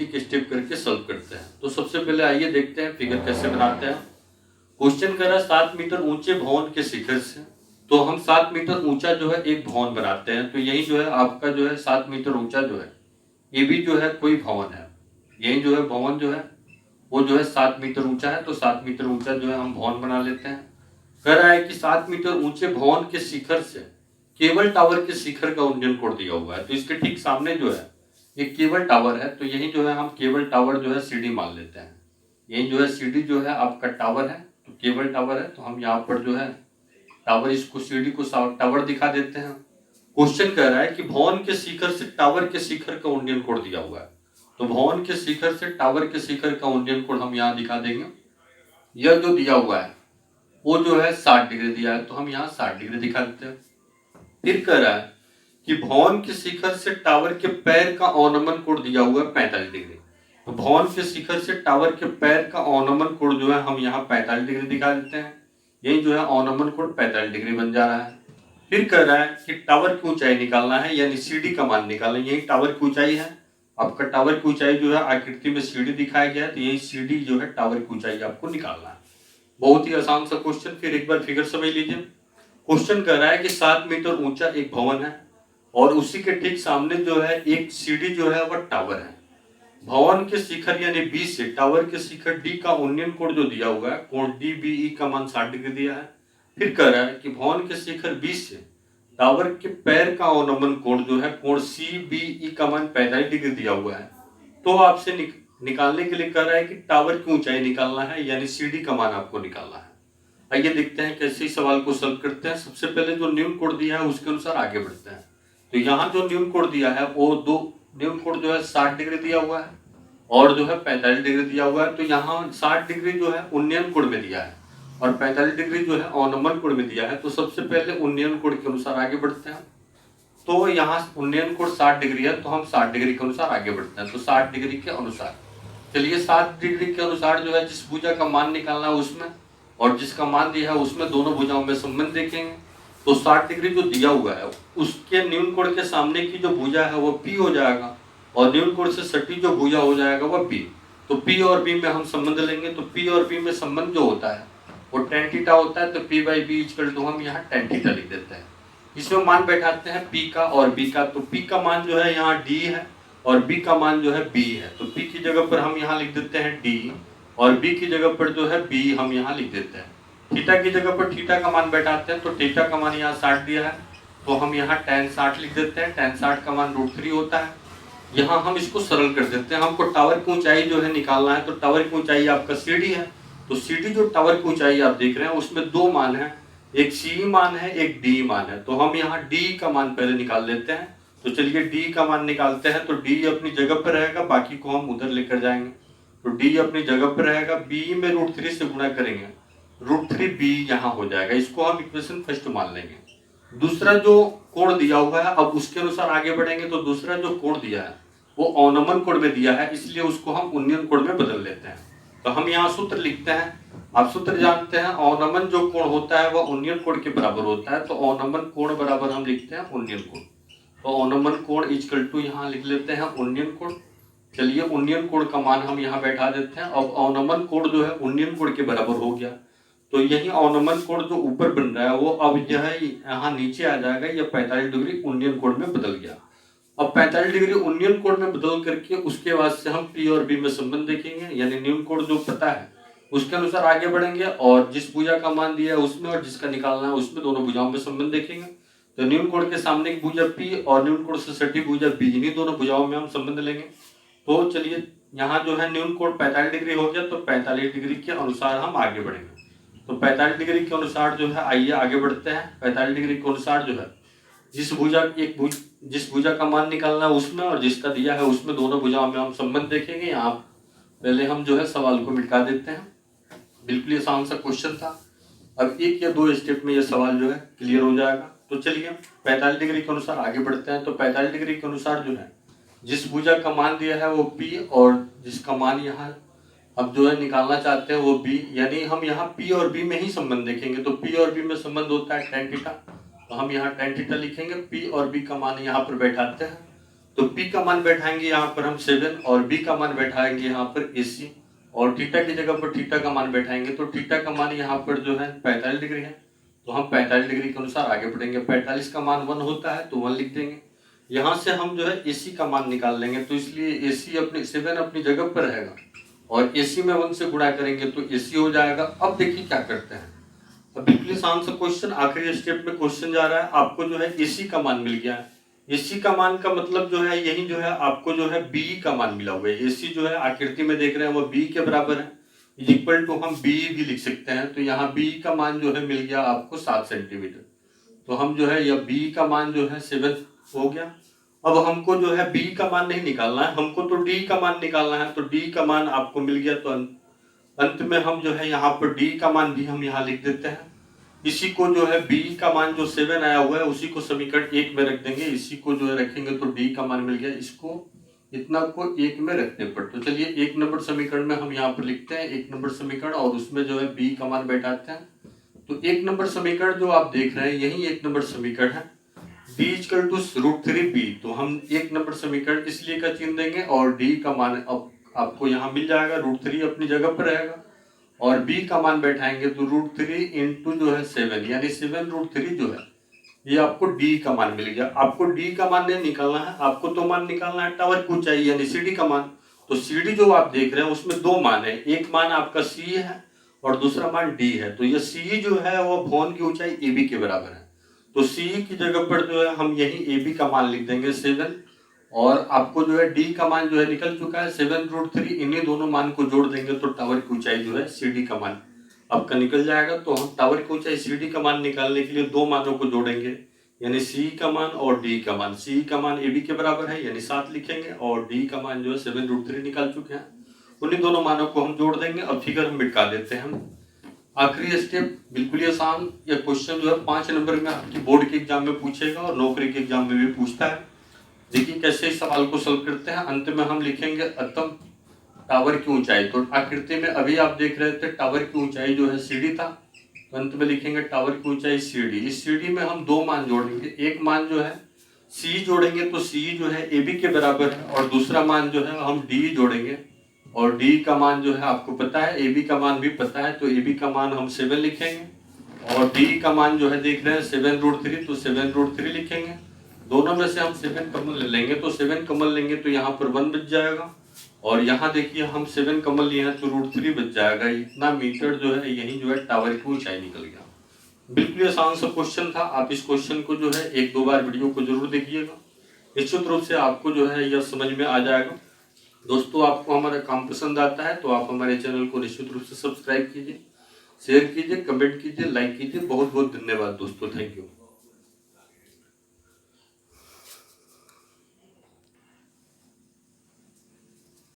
एक स्टेप करके सॉल्व करते हैं। तो सबसे पहले आइए देखते हैं फिगर कैसे बनाते हैं। क्वेश्चन कर रहा है 7 मीटर ऊंचे भवन के शिखर से, तो हम 7 मीटर ऊंचा जो है एक भवन बनाते हैं। तो यही जो है आपका जो है 7 मीटर ऊंचा जो है ये भी जो है कोई भवन है। यही जो है भवन जो है वो जो है 7 मीटर ऊंचा है, तो 7 मीटर ऊंचा जो है हम भवन बना लेते हैं। कह रहा है कि 7 मीटर ऊंचे भवन के शिखर से केबल टावर के शिखर का उन्नयन कोण दिया हुआ है। तो इसके ठीक सामने जो है एक केबल टावर है, तो यही जो है हम केबल टावर जो है सीडी मान लेते हैं। यही जो है सीडी जो है आपका टावर है, तो केबल टावर है, तो हम यहाँ पर जो है टावर इसको सीडी को टावर दिखा देते हैं। क्वेश्चन कह रहा है कि भवन के शिखर से टावर के शिखर का उन्नयन कोण दिया हुआ है। तो भवन के शिखर से टावर के शिखर का उन्नयन कोण हम यहाँ दिखा देंगे। यह जो दिया हुआ है वो जो है 60 डिग्री दिया है, तो हम यहाँ 60 डिग्री दिखा देते हैं। फिर कह रहा है कि भवन के शिखर से टावर के पैर का अवनमन कोण दिया हुआ है 45 डिग्री। तो भवन के शिखर से टावर के पैर का अवनमन कोण जो है हम यहाँ 45 डिग्री दिखा देते हैं। यही जो है अवनमन कोण 45 डिग्री बन जा रहा है। फिर कह रहा है कि टावर की ऊंचाई निकालना है, यानी सीडी का मान निकालना है। यही टावर की ऊंचाई है, आपका टावर की ऊंचाई जो है आकृति में सीडी दिखाया गया है, तो यही सीडी जो है टावर की ऊंचाई आपको निकालना है। बहुत ही आसान सा क्वेश्चन। फिर एक बार फिगर समझ लीजिए। क्वेश्चन कर रहा है कि 7 मीटर ऊंचा एक भवन है और उसी के ठीक सामने जो है एक सीडी जो है वह टावर है। भवन के शिखर यानी बी से टावर के शिखर डी का उन्नयन कोण जो दिया हुआ है कोण डी बी ई का मान 60 डिग्री दिया है। फिर कह रहा है कि भवन के शिखर बी से टावर के पैर का अवनमन कोण जो है कोण सी बी ई का मान 45 डिग्री दिया हुआ है। तो आपसे निकालने के लिए कह रहा है कि टावर की ऊंचाई निकालना है, यानी सीडी का मान आपको निकालना है। आइए देखते हैं कैसे इस सवाल को सॉल्व करते हैं। सबसे पहले जो न्यून कोण दिया है उसके अनुसार आगे बढ़ते हैं। तो यहाँ जो न्यून कोण दिया है वो दो न्यून कोण जो है 60 डिग्री दिया हुआ है और जो है 45 डिग्री दिया हुआ है। तो यहाँ 60 डिग्री जो है उन्नयन कोण में दिया है और 45 डिग्री जो है अवनमन कोण में दिया है। तो सबसे पहले उन्नयन कोण के अनुसार आगे बढ़ते हैं। तो यहाँ उन्नयन कोण 60 डिग्री है, तो हम 60 डिग्री के अनुसार आगे बढ़ते हैं। तो 60 डिग्री के अनुसार चलिए 60 डिग्री के अनुसार जो है जिस भुजा का मान निकालना है उसमें और जिसका मान दिया है उसमें दोनों भुजाओं में संबंध देखेंगे। तो 60 डिग्री जो दिया हुआ है उसके न्यून कोण के सामने की जो भुजा है वो P हो जाएगा और न्यून कोण से सटी जो भुजा हो जाएगा वह P। तो P और B में हम संबंध लेंगे। तो P और B में संबंध जो होता है वो tan थीटा होता है। तो P/B इक्वल टू हम यहाँ tan थीटा लिख देते हैं। इसमें मान बैठाते हैं P का और B का। तो P का मान जो है यहाँ D है और B का मान जो है B है। तो P की जगह पर हम यहाँ लिख देते हैं D और B की जगह पर जो है B हम यहाँ लिख देते हैं। थीटा की जगह पर थीटा का मान बैठाते हैं। तो थीटा का मान यहाँ 60 दिया है, तो हम यहाँ tan 60 लिख देते हैं। tan 60 का मान √3 होता है। यहाँ हम इसको सरल कर देते हैं। हमको टावर की ऊंचाई जो है निकालना है। तो टावर की ऊंचाई आपका सीडी है। तो सीडी जो टावर की ऊंचाई आप देख रहे हैं उसमें दो मान है, एक सी मान है एक डी मान है। तो हम यहाँ डी का मान पहले निकाल लेते हैं। तो चलिए डी का मान निकालते हैं। तो डी अपनी जगह पर रहेगा, बाकी को हम उधर लेकर जाएंगे। तो डी अपनी जगह पर रहेगा, बी में √3 से गुणा करेंगे, √3b यहाँ हो जाएगा। इसको हम इक्वेशन फर्स्ट मान लेंगे। दूसरा जो कोण दिया हुआ है अब उसके अनुसार आगे बढ़ेंगे। तो दूसरा जो कोण दिया है वो अवनमन कोण में दिया है, इसलिए उसको हम उन्नयन कोण में बदल लेते हैं। तो हम यहाँ सूत्र लिखते हैं। आप सूत्र जानते हैं, अवनमन जो कोण होता है वह उन्नयन कोण के बराबर होता है। तो अवनमन कोण बराबर हम लिखते हैं उन्नयन कोण। तो अवनमन कोण इक्वल टू यहाँ लिख लेते हैं उन्नयन कोण। चलिए उन्नयन कोण का मान हम यहाँ बैठा देते हैं। अब अवनमन कोण जो है उन्नयन कोण के बराबर हो गया। तो यही अवनमन कोण जो ऊपर बन रहा है वो अब जो है यहाँ नीचे आ जाएगा। यह 45 डिग्री उन्नयन कोण में बदल गया। अब 45 डिग्री उन्नयन कोण में बदल करके उसके बाद से हम P और B में संबंध देखेंगे, यानी न्यून कोण जो पता है उसके अनुसार आगे बढ़ेंगे और जिस भुजा का मान दिया है उसमें और जिसका निकालना है उसमें दोनों भुजाओं में संबंध देखेंगे। तो न्यून कोण के सामने की भुजा P और न्यून कोण से सटी भुजा B, इन्हीं दोनों भुजाओं में हम संबंध लेंगे। तो चलिए यहाँ जो है न्यून कोण 45 डिग्री हो गया। तो 45 डिग्री के अनुसार हम आगे बढ़ेंगे। तो 45 डिग्री के अनुसार जो है आइए आगे बढ़ते हैं। 45 डिग्री के अनुसार जो है जिस भुजा का मान निकालना है उसमें और जिसका दिया है उसमें दोनों भुजाओं में हम संबंध देखेंगे। यहाँ पहले हम जो है सवाल को मिटा देते हैं। बिल्कुल आसान सा क्वेश्चन था। अब एक या दो स्टेप में यह सवाल जो है क्लियर हो जाएगा। तो चलिए 45 डिग्री के अनुसार आगे बढ़ते हैं। तो 45 डिग्री के अनुसार जो है जिस भुजा का मान दिया है वो P और जिसका मान यहाँ अब जो है निकालना चाहते हैं वो B, यानी हम यहाँ P और B में ही संबंध देखेंगे। तो P और B में संबंध होता है tan थीटा। तो हम यहाँ tan थीटा लिखेंगे, P और B का मान यहाँ पर बैठाते हैं। तो P का मान बैठाएंगे यहाँ पर हम 7 और B का मान बैठाएंगे यहाँ पर AC और थीटा की जगह पर थीटा का मान बैठाएंगे तो थीटा का मान यहाँ पर जो है 45 डिग्री है। तो हम 45 डिग्री के अनुसार आगे बढ़ेंगे। 45 का मान 1 होता है तो 1 लिख देंगे। यहाँ से हम जो है AC का मान निकाल लेंगे तो इसलिए AC अपनी 7 अपनी जगह पर रहेगा और AC में 1 से गुणा करेंगे तो AC हो जाएगा। अब देखिए क्या करते हैं। अब बिल्कुल आसान सा क्वेश्चन, आखिरी स्टेप में क्वेश्चन जा रहा है। आपको जो है AC का मान मिल गया है। AC का मान का मतलब जो है यही जो है आपको जो है B का मान मिला हुआ है। AC जो है आकृति में देख रहे हैं वो B के बराबर है, इक्वल टू हम B भी लिख सकते हैं। तो यहाँ B का मान जो है मिल गया आपको 7 सेंटीमीटर। तो हम जो है यह B का मान जो है 7 हो गया। अब हमको जो है B का मान नहीं निकालना है, हमको तो D का मान निकालना है। तो D का मान आपको मिल गया तो अंत में हम जो है यहाँ पर D का मान भी हम यहाँ लिख देते हैं। इसी को जो है B का मान जो 7 आया हुआ है उसी को समीकरण 1 में रख देंगे। इसी को जो है रखेंगे तो D का मान मिल गया। इसको इतना को 1 में रखने पर तो चलिए 1 नंबर समीकरण में हम यहाँ पर लिखते हैं 1 नंबर समीकरण और उसमें जो है B का मान बैठाते हैं। तो 1 नंबर समीकरण जो आप देख रहे हैं यही 1 नंबर समीकरण है। D equal to √3B। तो हम 1 नंबर समीकरण इसलिए का चिन्ह देंगे और D का मान अब आपको यहाँ मिल जाएगा। √3 अपनी जगह पर रहेगा और B का मान बैठाएंगे तो √3 इंटू जो है 7 यानी 7√3 जो है ये आपको D का मान मिल गया। आपको D का मान नहीं निकालना है, आपको तो मान निकालना है टावर की ऊंचाई यानी CD का मान। तो CD जो आप देख रहे हैं उसमें 2 मान है, एक मान आपका C है और दूसरा मान D है। तो ये C जो है वो भवन की ऊंचाई AB के बराबर है। तो C की जगह पर जो है हम यही AB का मान लिख देंगे 7 और आपको जो है D का मान जो है निकल चुका है 7√3। इन्हीं दोनों मान को जोड़ देंगे तो टावर की ऊंचाई जो है CD का मान आपका निकल जाएगा। तो हम टावर की ऊंचाई CD का मान निकालने के लिए 2 मानों को जोड़ेंगे यानी C का मान और D का मान। C का मान AB के बराबर है यानी 7 लिखेंगे और D का मान जो है 7√3 निकाल चुके हैं। उन्हीं दोनों मानों को हम जोड़ देंगे। अब फिगर हम मिटा देते हैं। हम आखिरी स्टेप बिल्कुल ही आसान। यह क्वेश्चन जो है 5 नंबर में आपकी बोर्ड के एग्जाम में पूछेगा और नौकरी के एग्जाम में भी पूछता है। देखिए कैसे इस सवाल को सॉल्व करते हैं। अंत में हम लिखेंगे अतम टावर की ऊंचाई। तो आकृति में अभी आप देख रहे थे टावर की ऊंचाई जो है CD था, तो अंत में लिखेंगे टावर की ऊंचाई CD। इस CD में हम 2 मान जोड़ेंगे। एक मान जो है C जोड़ेंगे तो C जो है AB के बराबर है और दूसरा मान जो है हम D जोड़ेंगे और D का मान जो है आपको पता है, AB का मान भी पता है। तो AB का मान हम 7 लिखेंगे और D का मान जो है देख रहे हैं 7√3 तो 7√3 लिखेंगे। दोनों में से हम 7 कॉमन ले लेंगे तो 7 कॉमन लेंगे तो यहाँ पर 1 बच जाएगा और यहाँ देखिए हम 7 कॉमन लिए हैं तो √3 बच जाएगा। इतना मीटर जो है यही जो है टावर की ऊंचाई निकल गया। बिल्कुल आसान सा क्वेश्चन था। आप इस क्वेश्चन को जो है 1-2 बार वीडियो को जरूर देखिएगा, निश्चित रूप से आपको जो है यह समझ में आ जाएगा। दोस्तों आपको हमारा काम पसंद आता है तो आप हमारे चैनल को निश्चित रूप से सब्सक्राइब कीजिए, शेयर कीजिए, कमेंट कीजिए, लाइक कीजिए। बहुत बहुत धन्यवाद दोस्तों, थैंक यू।